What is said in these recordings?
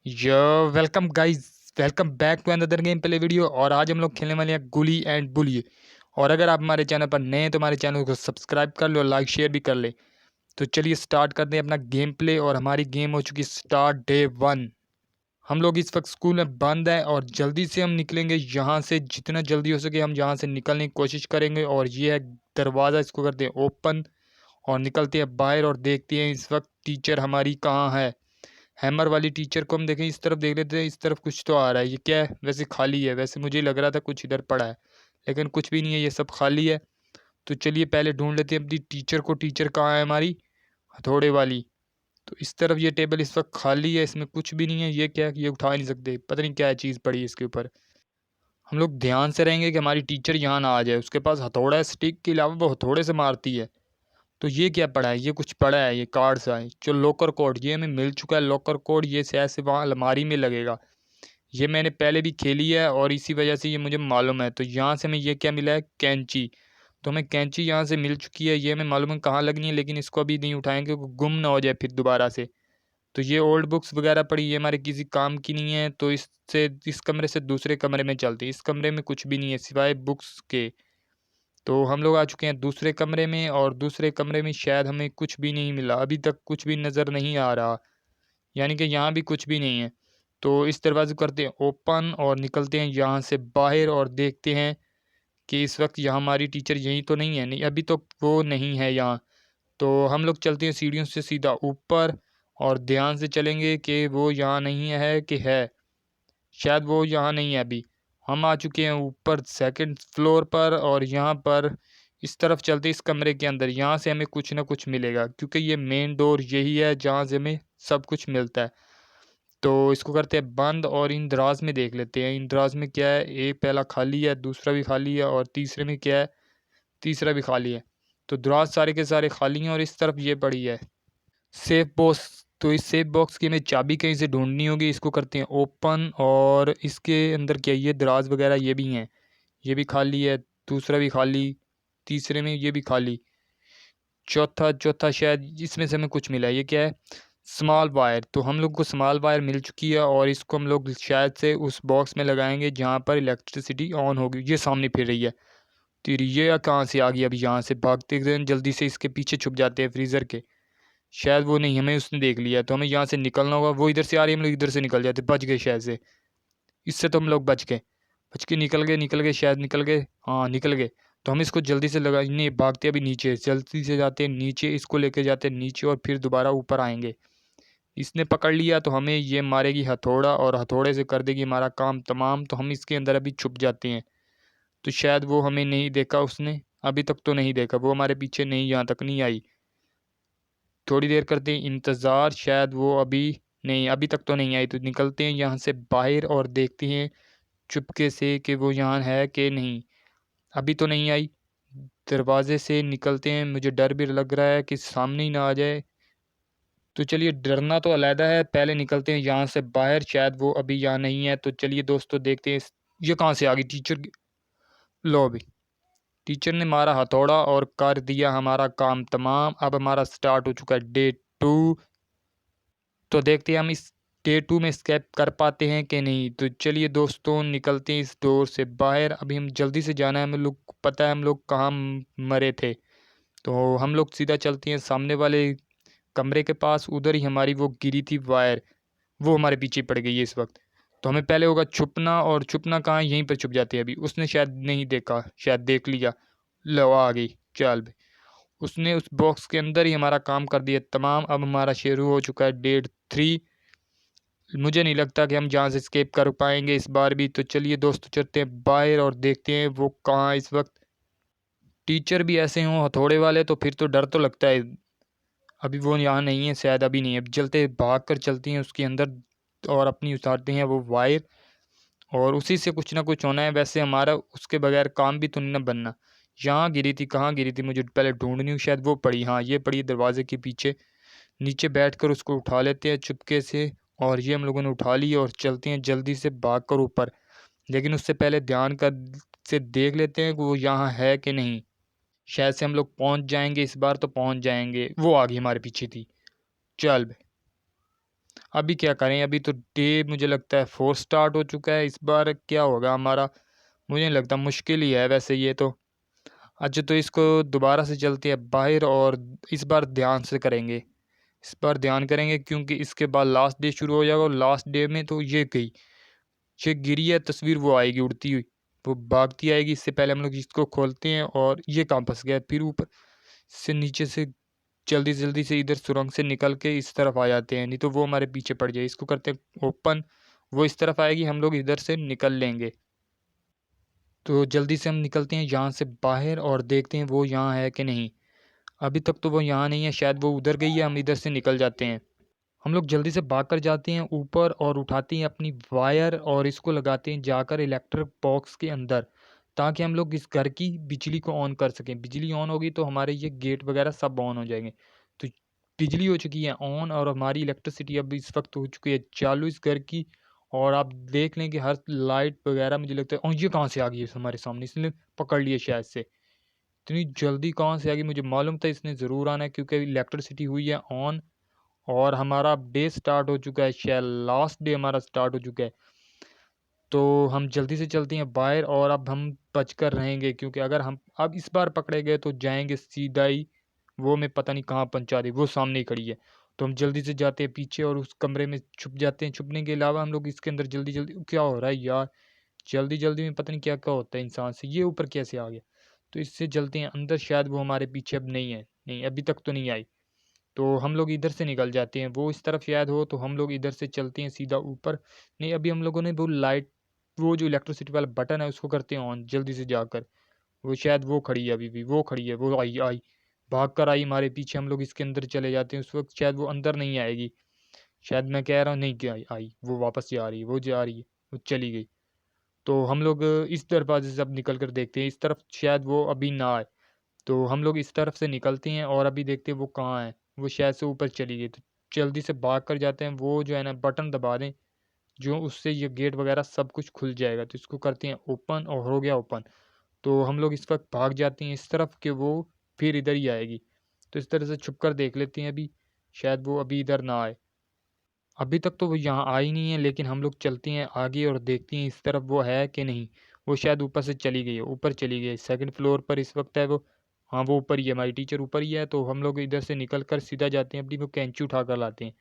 Yo welcome guys, welcome back to another gameplay video. और आज हम लोग खेलने वाले हैं गुली एंड बुली। और अगर आप हमारे चैनल पर नए हैं तो हमारे चैनल को सब्सक्राइब कर लो, लाइक शेयर भी कर ले। तो चलिए स्टार्ट करते हैं अपना गेम प्ले। और हमारी गेम हो चुकी स्टार्ट डे 1। हम लोग इस वक्त स्कूल में बंद हैं और जल्दी से हम निकलेंगे यहाँ से, जितना जल्दी हो सके हम यहाँ से निकलने की कोशिश करेंगे। और ये है दरवाज़ा, इसको करते हैं ओपन और निकलते हैं बाहर और देखते हैं इस वक्त टीचर हमारी कहाँ है। हैमर वाली टीचर को हम देखें, इस तरफ देख लेते हैं, इस तरफ कुछ तो आ रहा है। ये क्या है? वैसे खाली है। वैसे मुझे लग रहा था कुछ इधर पड़ा है, लेकिन कुछ भी नहीं है, ये सब खाली है। तो चलिए पहले ढूंढ लेते हैं अपनी टीचर को। टीचर कहाँ है हमारी? हथौड़े वाली। तो इस तरफ ये टेबल इस वक्त खाली है, इसमें कुछ भी नहीं है। ये क्या है? ये उठा नहीं सकते, पता नहीं क्या चीज़ पड़ी है इसके ऊपर। हम लोग ध्यान से रहेंगे कि हमारी टीचर यहाँ ना आ जाए। उसके पास हथौड़ा है, स्टिक के अलावा वो हथौड़े से मारती है। तो ये क्या पड़ा है? ये कुछ पड़ा है, ये कार्ड्स है जो लॉकर कोड, ये हमें मिल चुका है लॉकर कोड। ये शायद से वहाँ अलमारी में लगेगा। ये मैंने पहले भी खेली है और इसी वजह से ये मुझे मालूम है। तो यहाँ से हमें ये क्या मिला है? कैंची। तो हमें कैंची यहाँ से मिल चुकी है। ये हमें मालूम है कहाँ लगनी है, लेकिन इसको अभी नहीं उठाएंगे, गुम ना हो जाए फिर दोबारा से। तो ये ओल्ड बुक्स वगैरह पड़ी, ये हमारे किसी काम की नहीं है। तो इससे इस कमरे से दूसरे कमरे में चलते हैं। इस कमरे में कुछ भी नहीं है सिवाय बुक्स के। तो हम लोग आ चुके हैं दूसरे कमरे में, और दूसरे कमरे में शायद हमें कुछ भी नहीं मिला, अभी तक कुछ भी नज़र नहीं आ रहा। यानी कि यहाँ भी कुछ भी नहीं है। तो इस दरवाजे को करते हैं ओपन और निकलते हैं यहाँ से बाहर और देखते हैं कि इस वक्त यहाँ हमारी टीचर यहीं तो नहीं है। नहीं, अभी तो वो नहीं है यहाँ। तो हम लोग चलते हैं सीढ़ियों से सीधा ऊपर और ध्यान से चलेंगे कि वो यहाँ नहीं है कि है। शायद वो यहाँ नहीं है अभी। हम आ चुके हैं ऊपर सेकंड फ्लोर पर, और यहाँ पर इस तरफ चलते इस कमरे के अंदर। यहाँ से हमें कुछ ना कुछ मिलेगा, क्योंकि ये मेन डोर यही है जहाँ से हमें सब कुछ मिलता है। तो इसको करते हैं बंद और इन दराज में देख लेते हैं। इन दराज में क्या है? एक पहला खाली है, दूसरा भी खाली है, और तीसरे में क्या है? तीसरा भी खाली है। तो दराज सारे के सारे खाली हैं और इस तरफ ये पड़ी है सेफ बॉक्स। तो इस सेफ बॉक्स की हमें चाबी कहीं से ढूंढनी होगी। इसको करते हैं ओपन और इसके अंदर क्या है? ये दराज वगैरह ये भी हैं, ये भी खाली है, दूसरा भी खाली, तीसरे में ये भी खाली, चौथा चौथा शायद इसमें से हमें कुछ मिला है। ये क्या है? Small wire. तो हम लोग को स्मॉल वायर मिल चुकी है और इसको हम लोग शायद से उस बॉक्स में लगाएंगे जहाँ पर इलेक्ट्रिसिटी ऑन होगी। ये सामने फिर रही है तेरी, ये कहाँ से आ गई? अभी यहाँ से भागते हैं, जल्दी से इसके पीछे छुप जाते हैं फ्रीज़र के। शायद वो नहीं, हमें उसने देख लिया, तो हमें यहाँ से निकलना होगा। वो इधर से आ रही है, हम लोग इधर से निकल जाते, बच गए शायद से। इससे तो हम लोग बच गए, बच के निकल गए शायद, निकल गए, हाँ निकल गए। तो हम इसको जल्दी से लगा, नहीं भागते अभी नीचे, जल्दी से जाते हैं नीचे, इसको लेके जाते हैं नीचे और फिर दोबारा ऊपर आएंगे। इसने पकड़ लिया तो हमें ये मारेगी हथौड़ा, और हथौड़े से कर देगी हमारा काम तमाम। तो हम इसके अंदर अभी छुप जाते हैं। तो शायद वो हमें नहीं देखा उसने, अभी तक तो नहीं देखा, वो हमारे पीछे नहीं, यहाँ तक नहीं आई। थोड़ी देर करते हैं इंतज़ार, शायद वो अभी नहीं, अभी तक तो नहीं आई। तो निकलते हैं यहाँ से बाहर और देखते हैं चुपके से कि वो यहाँ है कि नहीं। अभी तो नहीं आई। दरवाजे से निकलते हैं, मुझे डर भी लग रहा है कि सामने ही ना आ जाए। तो चलिए डरना तो अलहदा है, पहले निकलते हैं यहाँ से बाहर, शायद वो अभी यहाँ नहीं है। तो चलिए दोस्तों देखते हैं ये कहाँ से आ गई टीचर लो अभी। टीचर ने मारा हथौड़ा और कर दिया हमारा काम तमाम। अब हमारा स्टार्ट हो चुका है डे 2। तो देखते हैं हम इस डे 2 में स्केप कर पाते हैं कि नहीं। तो चलिए दोस्तों निकलते हैं इस डोर से बाहर। अभी हम जल्दी से जाना है, हमें लोग पता है हम लोग कहाँ मरे थे। तो हम लोग सीधा चलते हैं सामने वाले कमरे के पास, उधर ही हमारी वो गिरी थी वायर, वो हमारे पीछे पड़ गई है इस वक्त। तो हमें पहले होगा छुपना, और छुपना कहाँ है? यहीं पर छुप जाते हैं। अभी उसने शायद नहीं देखा, शायद देख लिया, लो आ गई, चल भाई। उसने उस बॉक्स के अंदर ही हमारा काम कर दिया तमाम। अब हमारा शुरू हो चुका है डे 3। मुझे नहीं लगता कि हम जहाँ से स्केप कर पाएंगे इस बार भी। तो चलिए दोस्तों चलते हैं बाहर और देखते हैं वो कहाँ इस वक्त। टीचर भी ऐसे हों हथौड़े वाले तो फिर तो डर तो लगता है। अभी वो यहाँ नहीं है शायद, अभी नहीं है। अब चलते भाग कर चलते हैं उसके अंदर और अपनी उतारते हैं वो वायर, और उसी से कुछ ना कुछ होना है। वैसे हमारा उसके बगैर काम भी तो नहीं ना बनना। यहाँ गिरी थी, कहाँ गिरी थी मुझे पहले ढूंढनी हूँ। शायद वो पड़ी, हाँ ये पड़ी दरवाजे के पीछे। नीचे बैठकर उसको उठा लेते हैं चुपके से। और ये हम लोगों ने उठा ली और चलते हैं जल्दी से भागकर ऊपर। लेकिन उससे पहले ध्यान कर से देख लेते हैं कि वो यहाँ है कि नहीं। शायद से हम लोग पहुँच जाएंगे इस बार, तो पहुँच जाएंगे। वो आ गई हमारे पीछे थी, चल बे। अभी क्या करें, अभी तो डे मुझे लगता है 4 स्टार्ट हो चुका है। इस बार क्या होगा हमारा, मुझे नहीं लगता, मुश्किल ही है वैसे ये तो। अच्छा, तो इसको दोबारा से चलते हैं बाहर और इस बार ध्यान से करेंगे। इस बार ध्यान करेंगे क्योंकि इसके बाद लास्ट डे शुरू हो जाएगा और लास्ट डे में तो ये गिरी है तस्वीर, वो आएगी उड़ती हुई, वो भागती आएगी। इससे पहले हम लोग इसको खोलते हैं और ये कहाँ फंस गया, फिर ऊपर से नीचे से जल्दी जल्दी से इधर सुरंग से निकल के इस तरफ आ जाते हैं, नहीं तो वो हमारे पीछे पड़ जाए। इसको करते हैं ओपन, वो इस तरफ आएगी, हम लोग इधर से निकल लेंगे। तो जल्दी से हम निकलते हैं यहाँ से बाहर और देखते हैं वो यहाँ है कि नहीं। अभी तक तो वो यहाँ नहीं है, शायद वो उधर गई है, हम इधर से निकल जाते हैं। हम लोग जल्दी से भाग कर जाते हैं ऊपर और उठाते हैं अपनी वायर और इसको लगाते हैं जाकर इलेक्ट्रिक बॉक्स के अंदर, ताकि हम लोग इस घर की बिजली को ऑन कर सकें। बिजली ऑन होगी तो हमारे ये गेट वगैरह सब ऑन हो जाएंगे। तो बिजली हो चुकी है ऑन और हमारी इलेक्ट्रिसिटी अब इस वक्त हो चुकी है चालू इस घर की। और आप देख लें कि हर लाइट वगैरह मुझे लगता है, और ये कहाँ से आ गई है हमारे सामने, इसने पकड़ लिया शायद से। इतनी जल्दी कहाँ से आ गई, मुझे मालूम था इसने ज़रूर आना है क्योंकि इलेक्ट्रिसिटी हुई है ऑन और हमारा डे स्टार्ट हो चुका है, शायद लास्ट डे हमारा स्टार्ट हो चुका है। तो हम जल्दी से चलते हैं बाहर और अब हम बचकर रहेंगे क्योंकि अगर हम अब इस बार पकड़े गए तो जाएंगे सीधा ही, वो मैं पता नहीं कहाँ पहुंचा दी, वो सामने ही खड़ी है। तो हम जल्दी से जाते हैं पीछे और उस कमरे में छुप जाते हैं। छुपने के अलावा हम लोग इसके अंदर जल्दी जल्दी, क्या हो रहा है यार, जल्दी जल्दी में पता नहीं क्या क्या होता है इंसान से, ये ऊपर कैसे आ गया। तो इससे चलते हैं अंदर, शायद वो हमारे पीछे अब नहीं है, नहीं अभी तक तो नहीं आई। तो हम लोग इधर से निकल जाते हैं, वो इस तरफ शायद हो, तो हम लोग इधर से चलते हैं सीधा ऊपर। नहीं, अभी हम लोगों ने वो लाइट, वो जो इलेक्ट्रिसिटी वाला बटन है उसको करते हैं ऑन जल्दी से जाकर। वो शायद वो खड़ी है, अभी भी वो खड़ी है, वो आई आई भाग कर आई हमारे पीछे। हम लोग इसके अंदर चले जाते हैं, उस वक्त शायद वो अंदर नहीं आएगी। शायद मैं कह रहा हूँ नहीं, क्या आई वो वापस जा रही है, वो जा रही है, वो चली गई। तो हम लोग इस दरवाजे से अब निकल कर देखते हैं, इस तरफ शायद वो अभी ना आए। तो हम लोग इस तरफ से निकलते हैं और अभी देखते हैं वो कहाँ है, वो शायद से ऊपर चली गई। तो जल्दी से भाग कर जाते हैं, वो जो है ना बटन दबा दें जो उससे ये गेट वगैरह सब कुछ खुल जाएगा। तो इसको करते हैं ओपन और हो गया ओपन। तो हम लोग इस वक्त भाग जाते हैं इस तरफ कि वो फिर इधर ही आएगी। तो इस तरह से छुप कर देख लेते हैं अभी, शायद वो अभी इधर ना आए। अभी तक तो वो यहाँ आई नहीं है, लेकिन हम लोग चलते हैं आगे और देखते हैं इस तरफ वो है कि नहीं। वो शायद ऊपर से चली गई है, ऊपर चली गई है, सेकंड फ्लोर पर इस वक्त है वो। हाँ, वो ऊपर ही है, हमारी टीचर ऊपर ही है। तो हम लोग इधर से निकल कर सीधा जाते हैं, अपनी वो कैंची उठा कर लाते हैं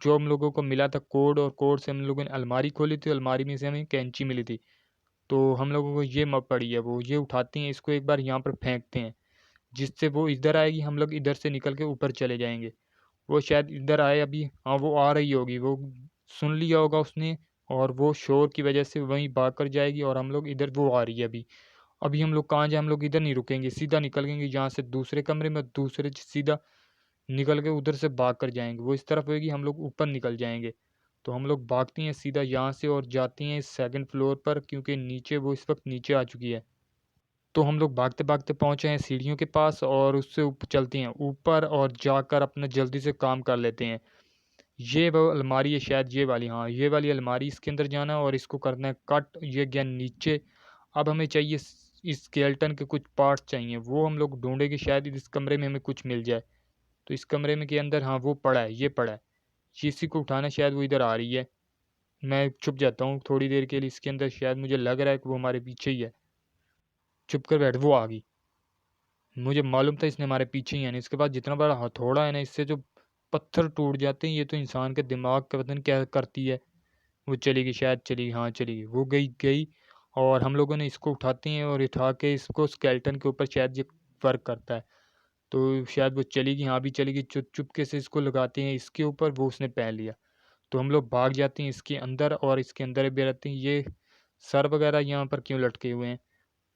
जो हम लोगों को मिला था कोड, और कोड से हम लोगों ने अलमारी खोली थी, अलमारी में से हमें कैंची मिली थी। तो हम लोगों को ये पड़ी है, वो ये उठाते हैं, इसको एक बार यहाँ पर फेंकते हैं जिससे वो इधर आएगी, हम लोग इधर से निकल के ऊपर चले जाएंगे। वो शायद इधर आए अभी, हाँ वो आ रही होगी, वो सुन लिया होगा उसने और वो शोर की वजह से वहीं भाग कर जाएगी। और हम लोग इधर, वो आ रही है अभी। अभी हम लोग कहाँ जाए, हम लोग इधर नहीं रुकेंगे, सीधा निकलेंगे यहाँ से दूसरे कमरे में, दूसरे सीधा निकल के उधर से भाग कर जाएंगे। वो इस तरफ होगी, हम लोग ऊपर निकल जाएंगे। तो हम लोग भागते हैं सीधा यहाँ से और जाते हैं सेकंड फ्लोर पर क्योंकि नीचे वो इस वक्त नीचे आ चुकी है। तो हम लोग भागते भागते पहुँचे हैं सीढ़ियों के पास और उससे ऊपर चलते हैं ऊपर और जाकर अपना जल्दी से काम कर लेते हैं। ये वो अलमारी है शायद, ये वाली, हाँ ये वाली अलमारी, इसके अंदर जाना है और इसको करना है कट। ये गया नीचे। अब हमें चाहिए इस स्केलेटन के कुछ पार्ट्स चाहिए, वो हम लोग ढूंढेंगे, शायद इस कमरे में हमें कुछ मिल जाए। तो इस कमरे में के अंदर, हाँ वो पड़ा है, ये पड़ा है, इसी को उठाना है, शायद वो इधर आ रही है। मैं छुप जाता हूँ थोड़ी देर के लिए इसके अंदर, शायद मुझे लग रहा है कि वो हमारे पीछे ही है। छुप कर बैठ, वो आ गई। मुझे मालूम था इसने हमारे पीछे ही आना। इसके बाद जितना बड़ा हथौड़ा है ना, इससे जो पत्थर टूट जाते हैं, ये तो इंसान के दिमाग का पता नहीं क्या करती है। वो चली गई, शायद चली गई, हाँ चली गई, वो गई गई। और हम लोगों ने इसको उठाते हैं और उठा के इसको स्केलेटन के ऊपर शायद ये वर्क करता है। तो शायद वो चली गई, हाँ भी चली गई। चुप चुपके से इसको लगाते हैं इसके ऊपर, वो उसने पहन लिया। तो हम लोग भाग जाते हैं इसके अंदर और इसके अंदर भी रहते हैं। ये सर वगैरह यहाँ पर क्यों लटके हुए हैं,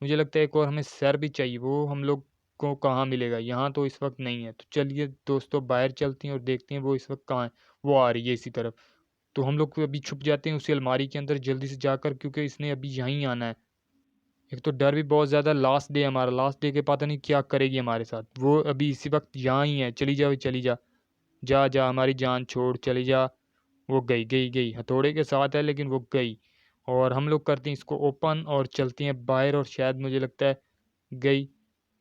मुझे लगता है एक और हमें सर भी चाहिए, वो हम लोग को कहाँ मिलेगा, यहाँ तो इस वक्त नहीं है। तो चलिए दोस्तों बाहर चलते हैं और देखते हैं वो इस वक्त कहाँ है। वो आ रही है इसी तरफ। तो हम लोग अभी छुप जाते हैं उसी अलमारी के अंदर जल्दी से जाकर, क्योंकि इसने अभी यहीं आना है। एक तो डर भी बहुत ज़्यादा, लास्ट डे हमारा, लास्ट डे के पता नहीं क्या करेगी हमारे साथ। वो अभी इसी वक्त यहाँ ही है, चली जा चली जा, जा जा हमारी जान छोड़ चली जा। वो गई गई गई, हथौड़े के साथ है लेकिन वो गई। और हम लोग करते हैं इसको ओपन और चलते हैं बाहर, और शायद मुझे लगता है गई।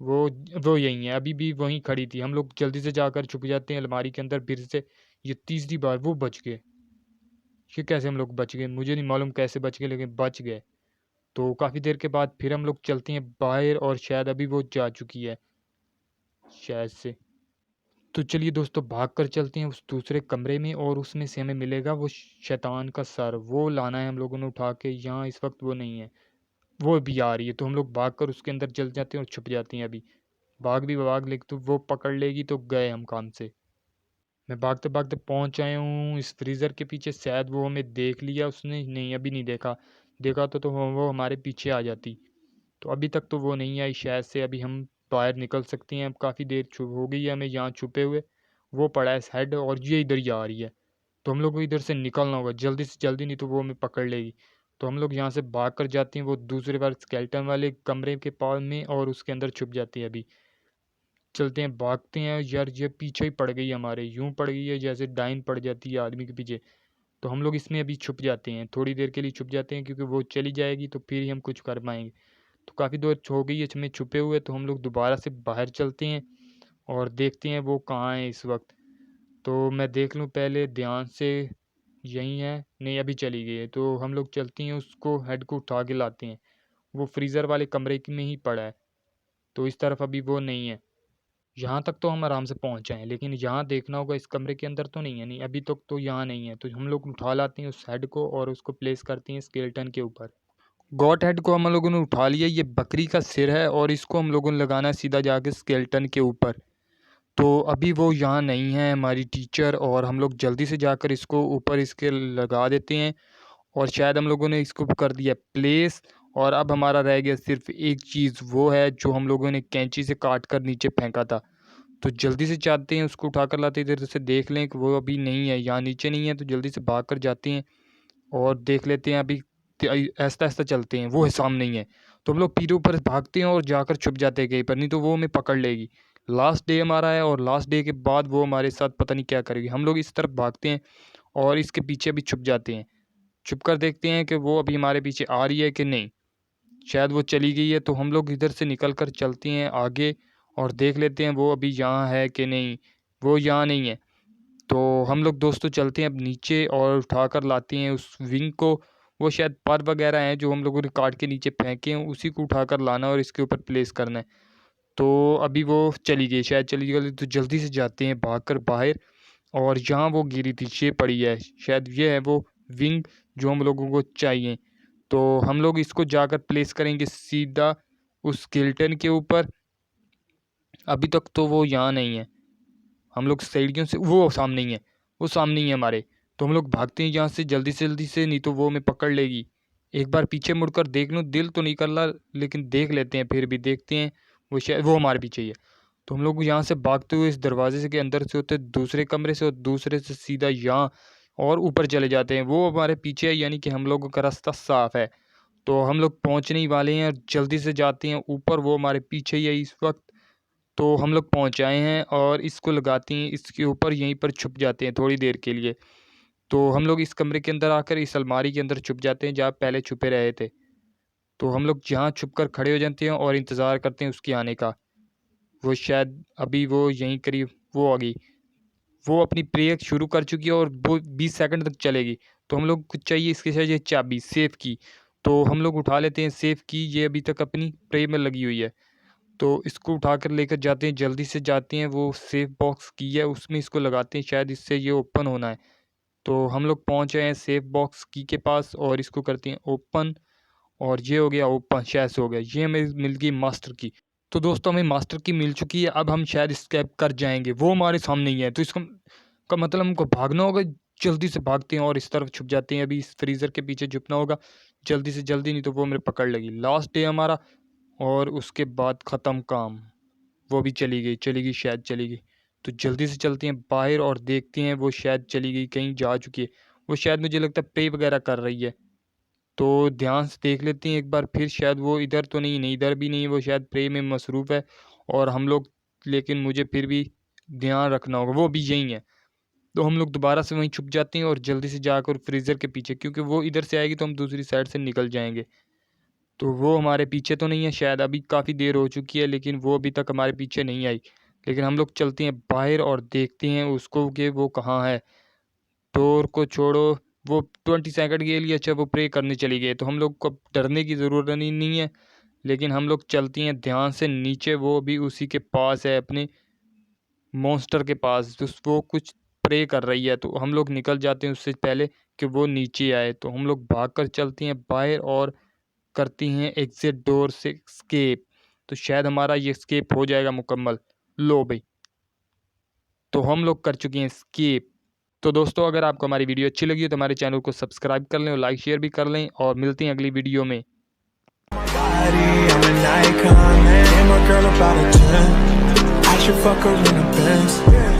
वो वो यहीं है, अभी भी वहीं खड़ी थी। हम लोग जल्दी से जाकर छुप जाते हैं अलमारी के अंदर फिर से। ये तीसरी बार वो बच गए। ये कैसे हम लोग बच गए, मुझे नहीं मालूम कैसे बच गए, लेकिन बच गए। तो काफ़ी देर के बाद फिर हम लोग चलते हैं बाहर, और शायद अभी वो जा चुकी है शायद से। तो चलिए दोस्तों, भाग कर चलते हैं उस दूसरे कमरे में, और उसमें से हमें मिलेगा वो शैतान का सर। वो लाना है हम लोगों ने उठा के। यहाँ इस वक्त वो नहीं है, वो भी आ रही है। तो हम लोग भाग कर उसके अंदर चल जाते हैं और छुप जाते हैं। अभी भाग भी भाग ले तो वो पकड़ लेगी, तो गए हम काम से। मैं भागते भागते पहुंच आया हूँ इस फ्रीज़र के पीछे। शायद वो हमें देख लिया उसने, नहीं अभी नहीं देखा। देखा तो वो हमारे पीछे आ जाती। तो अभी तक तो वो नहीं आई शायद से। अभी हम बाहर निकल सकते हैं। अब काफ़ी देर छुप हो गई है हमें यहाँ छुपे हुए। वो पड़ा है हेड, और ये इधर ही आ रही है। तो हम लोग को इधर से निकलना होगा जल्दी से जल्दी, नहीं तो वो हमें पकड़ लेगी। तो हम लोग यहाँ से भाग कर जाते हैं वो दूसरे बार स्केल्टन वाले कमरे के पास में, और उसके अंदर छुप जाते हैं। अभी चलते हैं, भागते हैं। यार ये पीछे ही पड़ गई हमारे, यूं पड़ गई है जैसे डाइन पड़ जाती है आदमी के पीछे। तो हम लोग इसमें अभी छुप जाते हैं, थोड़ी देर के लिए छुप जाते हैं, क्योंकि वो चली जाएगी तो फिर ही हम कुछ कर पाएंगे। तो काफ़ी देर हो गई है इसमें छुपे हुए। तो हम लोग दोबारा से बाहर चलते हैं और देखते हैं वो कहाँ है इस वक्त। तो मैं देख लूँ पहले ध्यान से, यहीं है, नहीं अभी चली गई है। तो हम लोग चलते हैं, उसको हेड को उठा के लाते हैं। वो फ्रीज़र वाले कमरे में ही पड़ा है, तो इस तरफ अभी वो नहीं है। यहाँ तक तो हम आराम से पहुँच जाएँ, लेकिन यहाँ देखना होगा इस कमरे के अंदर तो नहीं है। नहीं अभी तक तो यहाँ नहीं है। तो हम लोग उठा लाते हैं उस हेड को, और उसको प्लेस करते हैं स्केलेटन के ऊपर। गॉट हेड को हम लोगों ने उठा लिया, ये बकरी का सिर है, और इसको हम लोगों ने लगाना है सीधा जाके स्केलेटन के ऊपर। तो अभी वो यहाँ नहीं है हमारी टीचर, और हम लोग जल्दी से जाकर इसको ऊपर इसके लगा देते हैं। और शायद हम लोगों ने इसको कर दिया प्लेस। और अब हमारा रह गया सिर्फ एक चीज़, वो है जो हम लोगों ने कैंची से काट कर नीचे फेंका था। तो जल्दी से जाते हैं, उसको उठा कर लाते हैं। इधर से देख लें कि वो अभी नहीं है, यहाँ नीचे नहीं है। तो जल्दी से भाग कर जाते हैं और देख लेते हैं। अभी आहिस्ता आहिस्ता चलते हैं, वो सामने नहीं है। तो हम लोग फिर ऊपर भागते हैं और जाकर छुप जाते हैं कहीं पर, नहीं तो वो हमें पकड़ लेगी। लास्ट डे हमारा है, और लास्ट डे के बाद वो हमारे साथ पता नहीं क्या करेगी। हम लोग इस तरफ भागते हैं और इसके पीछे भी छुप जाते हैं। छुप कर देखते हैं कि वो अभी हमारे पीछे आ रही है कि नहीं। शायद वो चली गई है। तो हम लोग इधर से निकल कर चलते हैं आगे, और देख लेते हैं वो अभी यहाँ है कि नहीं। वो यहाँ नहीं है। तो हम लोग दोस्तों चलते हैं अब नीचे, और उठा कर लाते हैं उस विंग को। वो शायद पर वगैरह हैं जो हम लोगों ने काट के नीचे फेंके हैं, उसी को उठा कर लाना और इसके ऊपर प्लेस करना है। तो अभी वो चली गई, शायद चली गई। तो जल्दी से जाते हैं भाग कर बाहर, और जहाँ वो गिरी थी ये पड़ी है, शायद ये है वो विंग जो हम लोगों को चाहिए। तो हम लोग इसको जाकर प्लेस करेंगे सीधा उस स्केलेटन के ऊपर। अभी तक तो वो यहाँ नहीं है। हम लोग सीढ़ियों से, वो सामने ही है, वो सामने ही है हमारे। तो हम लोग भागते हैं यहाँ से जल्दी से, नहीं तो वो हमें पकड़ लेगी। एक बार पीछे मुड़कर देख लूँ, दिल तो नहीं कर रहा, लेकिन देख लेते हैं, फिर भी देखते हैं। वो शायद वो हमारे पीछे ही है। तो हम लोग यहाँ से भागते हुए इस दरवाजे से के अंदर से होते दूसरे कमरे से, और दूसरे से सीधा यहाँ और ऊपर चले जाते हैं। वो हमारे पीछे है, यानी कि हम लोगों का रास्ता साफ है। तो हम लोग पहुँचने ही वाले हैं, और जल्दी से जाते हैं ऊपर। वो हमारे पीछे ही है इस वक्त। तो हम लोग पहुँच आए हैं, और इसको लगाते हैं इसके ऊपर, यहीं पर छुप जाते हैं थोड़ी देर के लिए। तो हम लोग इस कमरे के अंदर आकर इस अलमारी के अंदर छुप जाते हैं जहाँ पहले छुपे रहे थे। तो हम लोग जहाँ छुप कर खड़े हो जाते हैं और इंतज़ार करते हैं उसके आने का। वो शायद अभी वो यहीं करीब वो आ गई। वो अपनी प्रे शुरू कर चुकी है, और वो 20 सेकंड तक चलेगी। तो हम लोग कुछ चाहिए इसके साथ, ये चाबी सेफ की। तो हम लोग उठा लेते हैं सेफ की, ये अभी तक अपनी प्रे में लगी हुई है। तो इसको उठाकर लेकर जाते हैं, जल्दी से जाते हैं। वो सेफ बॉक्स की है, उसमें इसको लगाते हैं, शायद इससे ये ओपन होना है। तो हम लोग पहुँच गए हैं सेफ बॉक्स की के पास, और इसको करते हैं ओपन। और ये हो गया ओपन, शायद से हो गया। ये हमें मिल गई मास्टर की। तो दोस्तों हमें मास्टर की मिल चुकी है। अब हम शायद स्केप कर जाएंगे, वो हमारे सामने ही है। तो इसका का मतलब हमको भागना होगा। जल्दी से भागते हैं और इस तरफ छुप जाते हैं। अभी इस फ्रीज़र के पीछे छुपना होगा जल्दी से जल्दी, नहीं तो वो मेरे पकड़ लेगी। लास्ट डे हमारा, और उसके बाद ख़त्म काम। वो भी चली गई शायद चली गई। तो जल्दी से चलते हैं बाहर और देखते हैं, वो शायद चली गई, कहीं जा चुकी है। वो शायद मुझे लगता है प्रे वगैरह कर रही है। तो ध्यान से देख लेते हैं एक बार फिर, शायद वो इधर तो नहीं, इधर भी नहीं, वो शायद प्रे में मसरूफ़ है। और हम लोग, लेकिन मुझे फिर भी ध्यान रखना होगा, वो भी यहीं है। तो हम लोग दोबारा से वहीं छुप जाते हैं, और जल्दी से जाकर फ्रीज़र के पीछे, क्योंकि वो इधर से आएगी तो हम दूसरी साइड से निकल जाएंगे। तो वो हमारे पीछे तो नहीं है शायद, अभी काफ़ी देर हो चुकी है, लेकिन वो अभी तक हमारे पीछे नहीं आई। लेकिन हम लोग चलते हैं बाहर और देखते हैं उसको कि वो कहाँ है। डोर को छोड़ो, वो 20 सेकंड के लिए अच्छा वो प्रे करने चली गई। तो हम लोग को डरने की ज़रूरत ही नहीं है, लेकिन हम लोग चलती हैं ध्यान से नीचे। वो भी उसी के पास है, अपने मॉन्स्टर के पास, तो वो कुछ प्रे कर रही है। तो हम लोग निकल जाते हैं उससे पहले कि वो नीचे आए। तो हम लोग भागकर चलती हैं बाहर और करती हैं एग्जिट डोर से एस्केप। तो शायद हमारा ये एस्केप हो जाएगा मुकम्मल। लो भाई, तो हम लोग कर चुके हैं एस्केप। तो दोस्तों, अगर आपको हमारी वीडियो अच्छी लगी हो तो हमारे चैनल को सब्सक्राइब कर लें और लाइक शेयर भी कर लें, और मिलते हैं अगली वीडियो में। I should fuck her in a Benz.